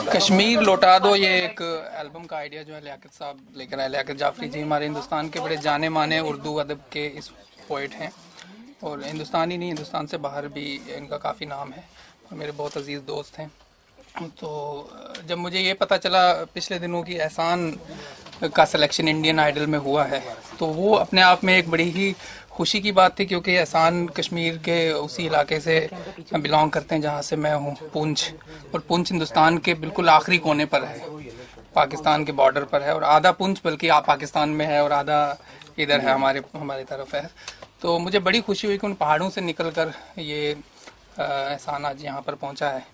कश्मीर लौटा दो, ये एक एल्बम का आइडिया जो है लियाकत साहब लेकर आए। लियाकत जाफरी जी हमारे हिंदुस्तान के बड़े जाने माने उर्दू अदब के इस पोइट हैं, और हिंदुस्तान ही नहीं, हिंदुस्तान से बाहर भी इनका काफ़ी नाम है और मेरे बहुत अजीज़ दोस्त हैं। तो जब मुझे ये पता चला पिछले दिनों की एहसान का सिलेक्शन इंडियन आइडल में हुआ है, तो वो अपने आप में एक बड़ी ही खुशी की बात थी, क्योंकि एहसान कश्मीर के उसी इलाके से बिलोंग करते हैं जहाँ से मैं हूँ, पुंछ। और पुंछ हिंदुस्तान के बिल्कुल आखिरी कोने पर है, पाकिस्तान के बॉर्डर पर है, और आधा पुंछ बल्कि पाकिस्तान में है और आधा इधर है, हमारी तरफ है। तो मुझे बड़ी खुशी हुई कि उन पहाड़ों से निकलकर ये एहसान आज यहाँ पर पहुँचा है।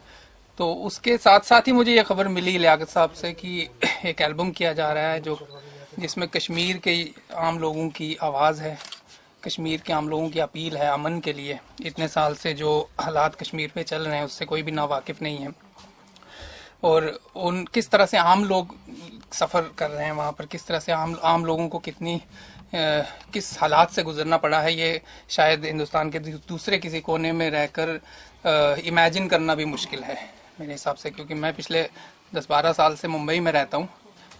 तो उसके साथ साथ ही मुझे ये खबर मिली लियाकत साहब से कि एक एल्बम किया जा रहा है जिसमें कश्मीर के आम लोगों की आवाज़ है, कश्मीर के आम लोगों की अपील है अमन के लिए। इतने साल से जो हालात कश्मीर में चल रहे हैं उससे कोई भी नावाकिफ नहीं है, और उन किस तरह से आम लोग सफ़र कर रहे हैं वहाँ पर, किस तरह से आम लोगों को किस हालात से गुजरना पड़ा है, ये शायद हिंदुस्तान के दूसरे किसी कोने में रहकर इमेजिन करना भी मुश्किल है मेरे हिसाब से। क्योंकि मैं पिछले 10-12 साल से मुंबई में रहता हूँ,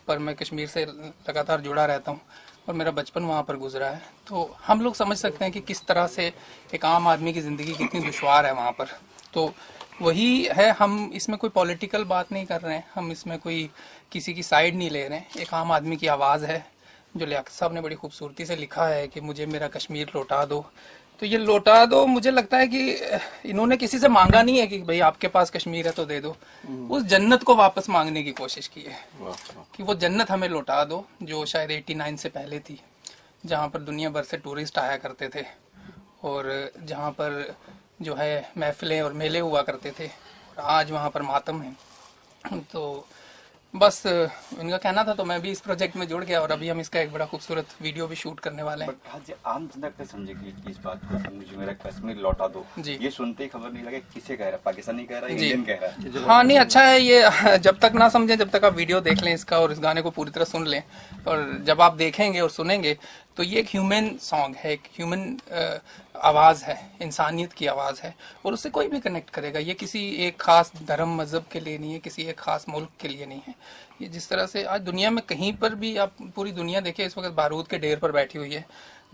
पर मैं कश्मीर से लगातार जुड़ा रहता हूँ और मेरा बचपन वहाँ पर गुजरा है। तो हम लोग समझ सकते हैं कि किस तरह से एक आम आदमी की ज़िंदगी कितनी दुश्वार है वहाँ पर। तो वही है, हम इसमें कोई पॉलिटिकल बात नहीं कर रहे हैं, हम इसमें कोई किसी की साइड नहीं ले रहे हैं। एक आम आदमी की आवाज़ है, जो लियाकत साहब ने बड़ी खूबसूरती से लिखा है कि मुझे मेरा कश्मीर लौटा दो। तो ये लौटा दो, मुझे लगता है कि इन्होंने किसी से मांगा नहीं है कि भाई आपके पास कश्मीर है तो दे दो। उस जन्नत को वापस मांगने की कोशिश की है कि वो जन्नत हमें लौटा दो जो शायद 89 से पहले थी, जहाँ पर दुनिया भर से टूरिस्ट आया करते थे और जहाँ पर जो है महफिलें और मेले हुआ करते थे, और आज वहाँ पर मातम है। तो बस इनका कहना था, तो मैं भी इस प्रोजेक्ट में जुड़ गया और अभी हम इसका एक बड़ा खूबसूरत वीडियो भी शूट करने वाले हैं। आम जनता कैसे समझेगी इस बात को, मुझे मेरा कश्मीर लौटा दो जी? ये सुनते ही खबर नहीं लगे किसे कह रहा है, पाकिस्तानी कह रहा है, इंडियन कह रहा है? हाँ नहीं, अच्छा है ये, जब तक ना समझें जब तक आप वीडियो देख लें इसका और इस गाने को पूरी तरह सुन लें, और जब आप देखेंगे और सुनेंगे तो ये एक ह्यूमन सॉन्ग है, एक ह्यूमन आवाज़ है, इंसानियत की आवाज़ है, और उससे कोई भी कनेक्ट करेगा। ये किसी एक खास धर्म मजहब के लिए नहीं है, किसी एक खास मुल्क के लिए नहीं है। ये जिस तरह से आज दुनिया में कहीं पर भी आप पूरी दुनिया देखिए, इस वक्त बारूद के ढेर पर बैठी हुई है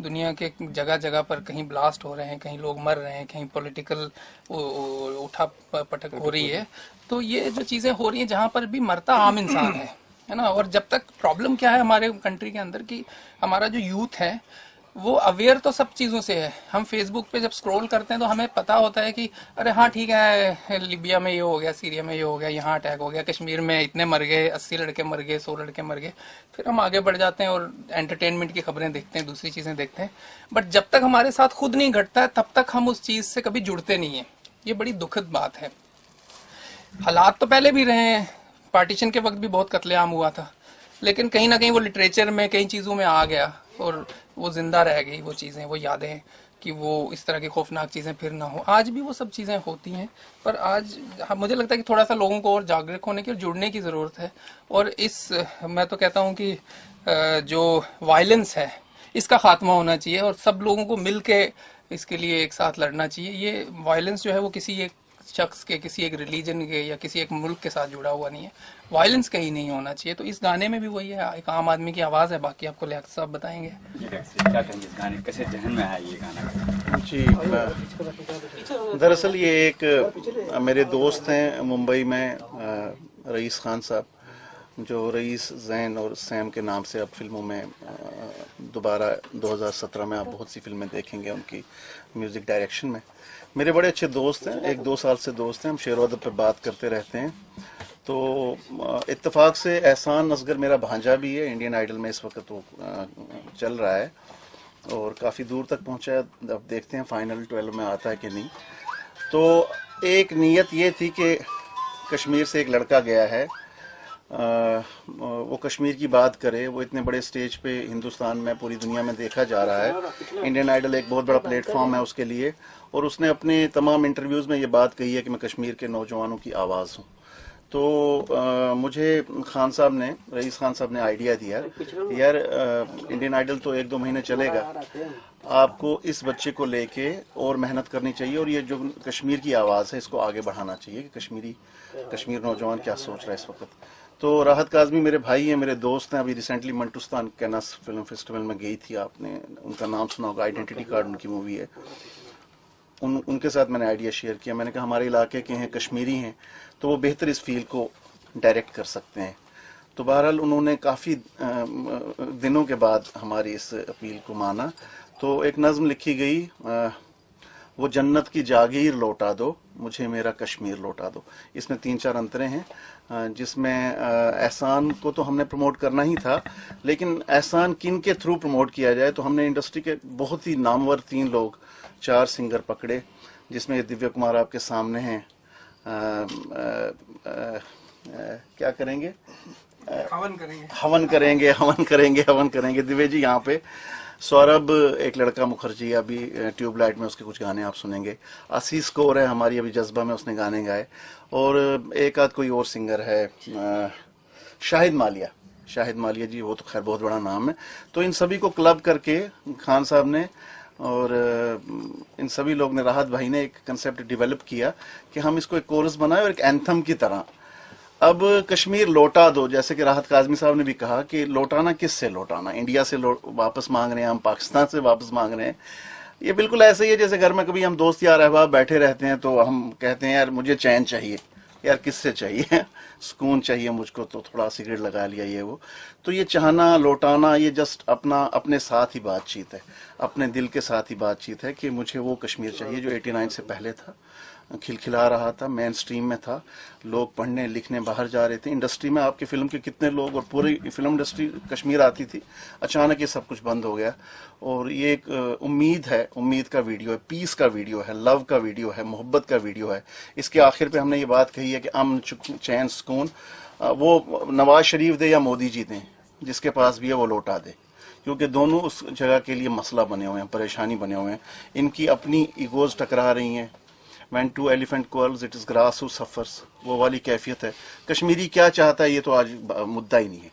दुनिया के जगह जगह पर, कहीं ब्लास्ट हो रहे हैं, कहीं लोग मर रहे हैं, कहीं पॉलिटिकल उठा पटक हो रही है। तो ये जो चीज़ें हो रही हैं जहाँ पर भी मरता आम इंसान है ना। और जब तक प्रॉब्लम क्या है हमारे कंट्री के अंदर कि हमारा जो यूथ है वो अवेयर तो सब चीज़ों से है। हम फेसबुक पे जब स्क्रॉल करते हैं तो हमें पता होता है कि अरे हाँ ठीक है, लिबिया में ये हो गया, सीरिया में ये हो गया, यहाँ अटैक हो गया, कश्मीर में इतने मर गए, 80 लड़के मर गए, 100 लड़के मर गए। फिर हम आगे बढ़ जाते हैं और एंटरटेनमेंट की खबरें देखते हैं, दूसरी चीज़ें देखते हैं। बट जब तक हमारे साथ खुद नहीं घटता है तब तक हम उस चीज़ से कभी जुड़ते नहीं हैं। ये बड़ी दुखद बात है। हालात तो पहले भी रहे हैं, पार्टीशन के वक्त भी बहुत कत्लेआम हुआ था, लेकिन कहीं ना कहीं वो लिटरेचर में कई चीज़ों में आ गया और वो जिंदा रह गई, वो चीज़ें, वो यादें, कि वो इस तरह की खौफनाक चीज़ें फिर ना हो। आज भी वो सब चीज़ें होती हैं, पर आज मुझे लगता है कि थोड़ा सा लोगों को और जागरूक होने की और जुड़ने की ज़रूरत है। और मैं तो कहता हूँ कि जो वायलेंस है इसका खात्मा होना चाहिए और सब लोगों को मिल के इसके लिए एक साथ लड़ना चाहिए। ये वायलेंस जो है वो किसी एक शख्स के, किसी एक रिलीजन के या किसी एक मुल्क के साथ जुड़ा हुआ नहीं है। वायलेंस कहीं नहीं होना चाहिए। तो इस गाने में भी वही है, एक आम आदमी की आवाज़ है। बाकी आपको लियाकत साहब बताएंगे। क्या कहेंगे इस गाने, कैसे जहन में आया ये गाना? जी, दरअसल ये एक मेरे दोस्त हैं मुंबई में, रईस खान साहब, जो रईस, जैन और सैम के नाम से अब फिल्मों में दोबारा 2017 में आप बहुत सी फिल्में देखेंगे उनकी म्यूज़िक डायरेक्शन में। मेरे बड़े अच्छे दोस्त हैं, 1-2 साल से दोस्त हैं, हम शेर अदब पे बात करते रहते हैं। तो इत्तेफाक से एहसान असगर मेरा भांजा भी है, इंडियन आइडल में इस वक्त वो चल रहा है और काफ़ी दूर तक पहुंचा है। अब देखते हैं फाइनल 12 में आता है कि नहीं। तो एक नीयत ये थी कि कश्मीर से एक लड़का गया है, वो कश्मीर की बात करे। वो इतने बड़े स्टेज पे हिंदुस्तान में, पूरी दुनिया में देखा जा रहा है। इंडियन आइडल एक बहुत बड़ा प्लेटफॉर्म है उसके लिए, और उसने अपने तमाम इंटरव्यूज़ में ये बात कही है कि मैं कश्मीर के नौजवानों की आवाज़ हूँ। तो मुझे खान साहब ने, रईस खान साहब ने आइडिया दिया, यार इंडियन आइडल तो 1-2 महीने चलेगा, आपको इस बच्चे को लेके और मेहनत करनी चाहिए और ये जो कश्मीर की आवाज़ है इसको आगे बढ़ाना चाहिए कि कश्मीर नौजवान क्या सोच रहा है इस वक्त। तो राहत काज़मी मेरे भाई हैं, मेरे दोस्त हैं। अभी रिसेंटली मंटुस्तान कैनस फिल्म फेस्टिवल में गई थी, आपने उनका नाम सुना होगा, आइडेंटिटी कार्ड उनकी मूवी है। उनके साथ मैंने आइडिया शेयर किया। मैंने कहा हमारे इलाके के हैं, कश्मीरी हैं, तो वो बेहतर इस फील्ड को डायरेक्ट कर सकते हैं। तो बहरहाल उन्होंने काफ़ी दिनों के बाद हमारी इस अपील को माना। तो एक नज़्म लिखी गई, वो जन्नत की जागीर लौटा दो, मुझे मेरा कश्मीर लौटा दो। इसमें 3-4 अंतरे हैं, जिसमें एहसान को तो हमने प्रमोट करना ही था, लेकिन एहसान किन के थ्रू प्रमोट किया जाए। तो हमने इंडस्ट्री के बहुत ही नामवर 3 लोग, 4 सिंगर पकड़े, जिसमें दिव्या कुमार आपके सामने हैं। क्या करेंगे? हवन करेंगे दिव्या जी यहाँ पे। सौरभ, एक लड़का मुखर्जी, अभी ट्यूबलाइट में उसके कुछ गाने आप सुनेंगे। आशीष कौर है हमारी, अभी जज्बा में उसने गाने गाए। और एक आध कोई और सिंगर है, शाहिद मालिया जी, वो तो खैर बहुत बड़ा नाम है। तो इन सभी को क्लब करके खान साहब ने और इन सभी लोग ने, राहत भाई ने एक कंसेप्ट डेवलप किया कि हम इसको एक कोरस बनाए और एक एंथम की तरह। अब कश्मीर लौटा दो, जैसे कि राहत काज़मी साहब ने भी कहा कि लौटाना किससे लौटाना, इंडिया से वापस मांग रहे हैं हम, पाकिस्तान से वापस मांग रहे हैं। ये बिल्कुल ऐसे ही है जैसे घर में कभी हम दोस्त यार अहबाब बैठे रहते हैं तो हम कहते हैं यार मुझे चैन चाहिए, यार किससे चाहिए? सुकून चाहिए मुझको, तो थोड़ा सिगरेट लगा लिया ये वो। तो ये चाहना, लौटाना, ये जस्ट अपने साथ ही बातचीत है, अपने दिल के साथ ही बातचीत है कि मुझे वो कश्मीर चाहिए जो 89 से पहले था, खिलखिला रहा था, मेन स्ट्रीम में था, लोग पढ़ने लिखने बाहर जा रहे थे। इंडस्ट्री में आपके फिल्म के कितने लोग और पूरी फिल्म इंडस्ट्री कश्मीर आती थी, अचानक ये सब कुछ बंद हो गया। और ये एक उम्मीद है, उम्मीद का वीडियो है, पीस का वीडियो है, लव का वीडियो है, मोहब्बत का वीडियो है। इसके आखिर पे हमने ये बात कही है कि अमन, चैन, सुकून वो नवाज शरीफ दे या मोदी जी दें, जिसके पास भी है वो लौटा दे, क्योंकि दोनों उस जगह के लिए मसला बने हुए हैं, परेशानी बने हुए हैं। इनकी अपनी ईगोज टकरा रही हैं। When two elephant quarrels, it is grass who suffers, वो वाली कैफियत है। कश्मीरी क्या चाहता है ये तो आज मुद्दा ही नहीं है।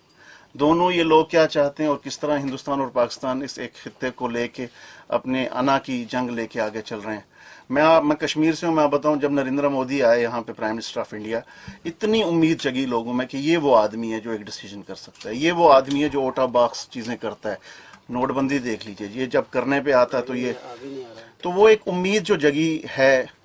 दोनों ये लोग क्या चाहते हैं और किस तरह हिंदुस्तान और पाकिस्तान इस एक खित्ते को लेके अपने अना की जंग लेके आगे चल रहे हैं। मैं कश्मीर से हूँ। मैं बताऊँ, जब नरेंद्र मोदी आए यहाँ पे, प्राइम मिनिस्टर ऑफ इंडिया, इतनी उम्मीद जगी लोगों में कि ये वो आदमी है जो एक डिसीजन कर सकता है, ये वो आदमी है जो आउट ऑफ बॉक्स चीजें करता है। नोटबंदी देख लीजिए, ये जब करने पे आता है तो वो एक उम्मीद जो जगी है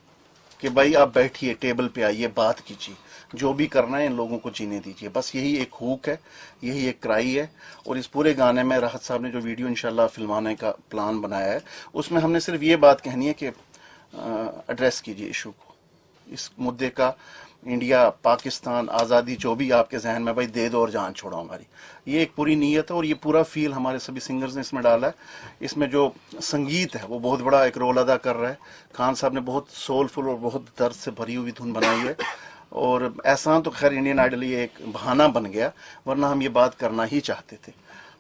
कि भाई आप बैठिए, टेबल पे आइए, बात कीजिए, जो भी करना है इन लोगों को जीने दीजिए। बस यही एक हुक है, यही एक क्राई है। और इस पूरे गाने में राहत साहब ने जो वीडियो इंशाल्लाह फिल्माने का प्लान बनाया है, उसमें हमने सिर्फ ये बात कहनी है कि एड्रेस कीजिए इशू को, इस मुद्दे का। इंडिया, पाकिस्तान, आज़ादी, जो भी आपके जहन में, भाई दे दो और जान छोड़ो हमारी। ये एक पूरी नीयत है और ये पूरा फील हमारे सभी सिंगर्स ने इसमें डाला है। इसमें जो संगीत है वो बहुत बड़ा एक रोल अदा कर रहा है। खान साहब ने बहुत सोलफुल और बहुत दर्द से भरी हुई धुन बनाई है। और एहसान तो खैर इंडियन आइडल ये एक बहाना बन गया, वरना हम ये बात करना ही चाहते थे।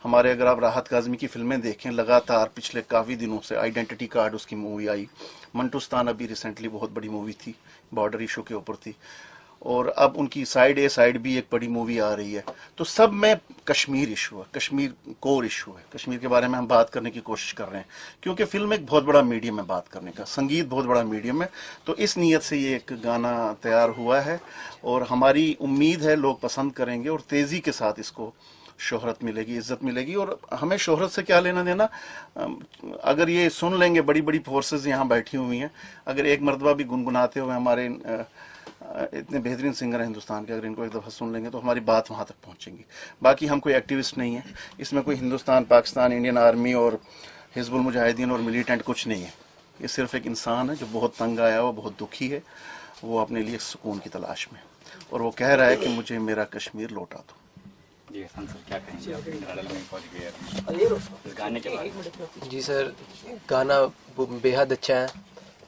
हमारे, अगर आप राहत काज़मी की फिल्में देखें, लगातार पिछले काफ़ी दिनों से, आइडेंटिटी कार्ड उसकी मूवी आई, मंटुस्तान अभी रिसेंटली बहुत बड़ी मूवी थी, बॉर्डर इशू के ऊपर थी, और अब उनकी साइड ए साइड भी एक बड़ी मूवी आ रही है। तो सब में कश्मीर इशू है, कश्मीर कोर इशू है, कश्मीर के बारे में हम बात करने की कोशिश कर रहे हैं, क्योंकि फिल्म एक बहुत बड़ा मीडियम है बात करने का, संगीत बहुत बड़ा मीडियम है। तो इस नीयत से ये एक गाना तैयार हुआ है और हमारी उम्मीद है लोग पसंद करेंगे और तेज़ी के साथ इसको शोहरत मिलेगी, इज्जत मिलेगी। और हमें शोहरत से क्या लेना देना, अगर ये सुन लेंगे, बड़ी बड़ी फोर्सेस यहाँ बैठी हुई हैं, अगर एक मरतबा भी गुनगुनाते हुए हमारे इतने बेहतरीन सिंगर हैं हिंदुस्तान के, अगर इनको एक दफ़ा सुन लेंगे तो हमारी बात वहाँ तक पहुँचेंगी। बाकी हम कोई एक्टिविस्ट नहीं है, इसमें कोई हिंदुस्तान, पाकिस्तान, इंडियन आर्मी और हिजबुल मुजाहिदीन और मिलिटेंट कुछ नहीं है। ये सिर्फ एक इंसान है जो बहुत तंग आया हुआ, बहुत दुखी है, वो अपने लिए सुकून की तलाश में, और वो कह रहा है कि मुझे मेरा कश्मीर लौटा दो। जी सर, क्या कहेंगे इस गाने के बारे में? जी सर, गाना बेहद अच्छा है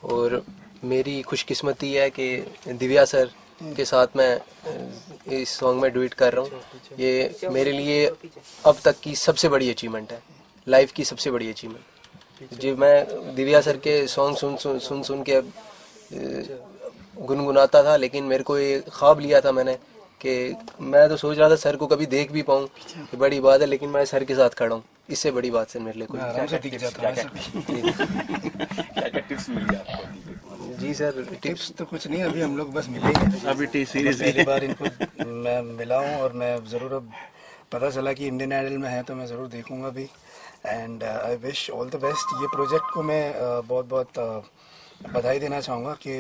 और मेरी खुशकिस्मती है कि दिव्या सर के साथ मैं इस सॉन्ग में डुएट कर रहा हूँ। ये मेरे लिए अब तक की सबसे बड़ी अचीवमेंट है, लाइफ की सबसे बड़ी अचीवमेंट। जी, मैं दिव्या सर के सॉन्ग सुन के गुनगुनाता था, लेकिन मेरे को ये ख्वाब लिया था मैंने कि मैं तो सोच रहा था सर को कभी देख भी पाऊँ, ये बड़ी बात है, लेकिन मैं सर के साथ खड़ा हूँ, इससे बड़ी बात सर मेरे लिए कोई आराम से दिख जाता है। क्या टिप्स मिली आपको? जी सर, टिप्स तो कुछ नहीं, अभी हम लोग बस मिलेंगे। अभी टी सीरीज पहली बार इनको मैं मिला हूँ और मैं ज़रूर, अब पता चला कि इंडियन आइडल में है तो मैं ज़रूर देखूंगा भी। And I wish all the best. ये प्रोजेक्ट को मैं बहुत बहुत बधाई देना चाहूँगा कि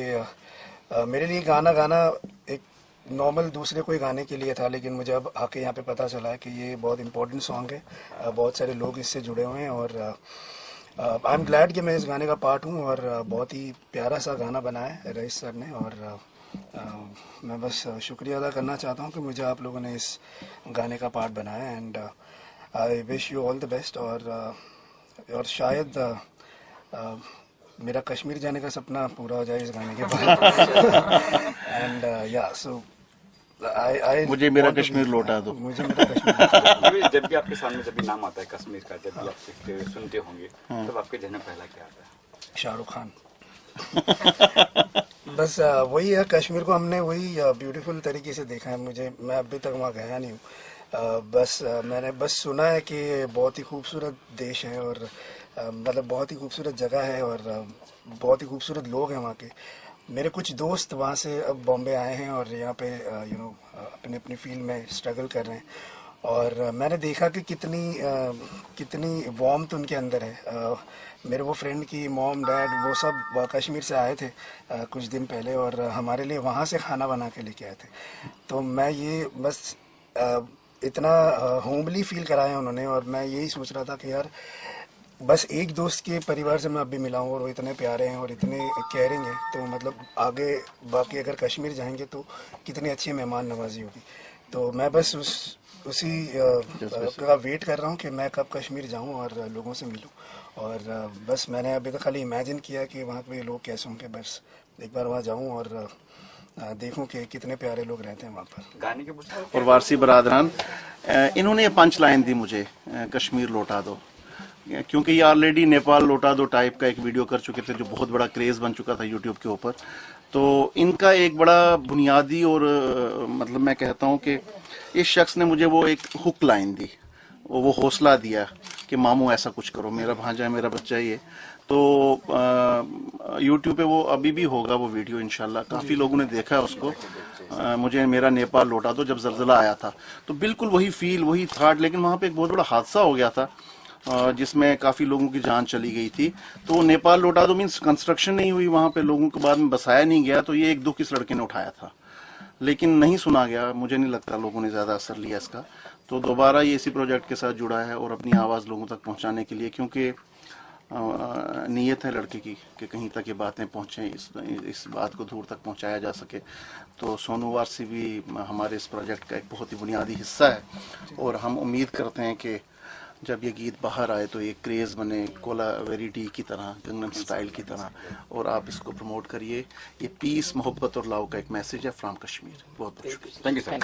मेरे लिए गाना गाना एक नॉर्मल दूसरे कोई गाने के लिए था, लेकिन मुझे अब आके यहाँ पे पता चला है कि ये बहुत इम्पोर्टेंट सॉन्ग है, बहुत सारे लोग इससे जुड़े हुए हैं और आई एम ग्लैड कि मैं इस गाने का पार्ट हूँ। और बहुत ही प्यारा सा गाना बनाया है रईस सर ने, और मैं बस शुक्रिया अदा करना चाहता हूँ कि मुझे आप लोगों ने इस गाने का पार्ट बनाया। And I wish you all the best. और शायद मेरा कश्मीर जाने का सपना पूरा हो जाए इस गाने के बाद। एंड या सो मुझे मेरा कश्मीर लौटा दो। मुझे मेरा कश्मीर जब भी आपके सामने जब भी नाम आता है कश्मीर का, जब भी आप सुनते होंगे तब आपके जहन में पहला क्या आता है? शाहरुख खान। बस वही है, कश्मीर को हमने वही ब्यूटीफुल तरीके से देखा है। मैं अभी तक वहाँ गया नहीं हूँ, बस मैंने बस सुना है कि बहुत ही खूबसूरत देश है और मतलब बहुत ही खूबसूरत जगह है और बहुत ही खूबसूरत लोग हैं वहाँ के। मेरे कुछ दोस्त वहाँ से अब बॉम्बे आए हैं और यहाँ पे अपने अपनी फील्ड में स्ट्रगल कर रहे हैं, और मैंने देखा कि कितनी वार्मथ उनके अंदर है। मेरे वो फ्रेंड की मॉम डैड वो सब कश्मीर से आए थे कुछ दिन पहले, और हमारे लिए वहाँ से खाना बना के लेके आए थे। तो मैं ये बस इतना होमली फील कराया उन्होंने, और मैं यही सोच रहा था कि यार बस एक दोस्त के परिवार से मैं अभी मिला हूँ और वो इतने प्यारे हैं और इतने केयरिंग हैं, तो मतलब आगे बाकी अगर कश्मीर जाएंगे तो कितनी अच्छी मेहमान नवाजी होगी। तो मैं बस उसी का वेट कर रहा हूँ कि मैं कब कश्मीर जाऊँ और लोगों से मिलूँ। और बस मैंने अभी तक खाली इमेजिन किया कि वहाँ पे लोग कैसे होंगे, बस एक बार वहाँ जाऊँ और देखूं कि कितने प्यारे लोग रहते हैं वहाँ पर। गाने के और वारसी बरादरान, इन्होंने पंच लाइन दी मुझे, कश्मीर लौटा दो, क्योंकि ये ऑलरेडी नेपाल लौटा दो टाइप का एक वीडियो कर चुके थे जो बहुत बड़ा क्रेज बन चुका था यूट्यूब के ऊपर। तो इनका एक बड़ा बुनियादी और मतलब मैं कहता हूँ कि इस शख्स ने मुझे वो एक हुक लाइन दी, वो हौसला दिया कि मामू ऐसा कुछ करो, मेरा भांजा है, मेरा बच्चा ही है। तो यूट्यूब पे वो अभी भी होगा वो वीडियो इंशाल्लाह, काफी लोगों ने देखा है उसको। मुझे मेरा नेपाल लौटा दो जब जलजिला आया था तो बिल्कुल वही फील वही थाट, लेकिन वहां पे एक बहुत बड़ा हादसा हो गया था जिसमें काफी लोगों की जान चली गई थी। तो नेपाल लौटा दो मीन्स कंस्ट्रक्शन नहीं हुई वहां पे, लोगों के बाद में बसाया नहीं गया, तो ये एक दुख इस लड़के ने उठाया था, लेकिन नहीं सुना गया। मुझे नहीं लगता लोगों ने ज्यादा असर लिया इसका। तो दोबारा ये इसी प्रोजेक्ट के साथ जुड़ा है और अपनी आवाज लोगों तक पहुंचाने के लिए, क्योंकि नीयत है लड़के की कि कहीं तक ये बातें पहुंचे, इस बात को दूर तक पहुंचाया जा सके। तो सोनू वारसी भी हमारे इस प्रोजेक्ट का एक बहुत ही बुनियादी हिस्सा है, और हम उम्मीद करते हैं कि जब ये गीत बाहर आए तो ये क्रेज बने कोलावेरिटी की तरह, गंगनम स्टाइल की तरह, और आप इसको प्रमोट करिए। ये पीस, मोहब्बत और लव का एक मैसेज है फ्रॉम कश्मीर। बहुत बहुत शुक्रिया। Thank you sir.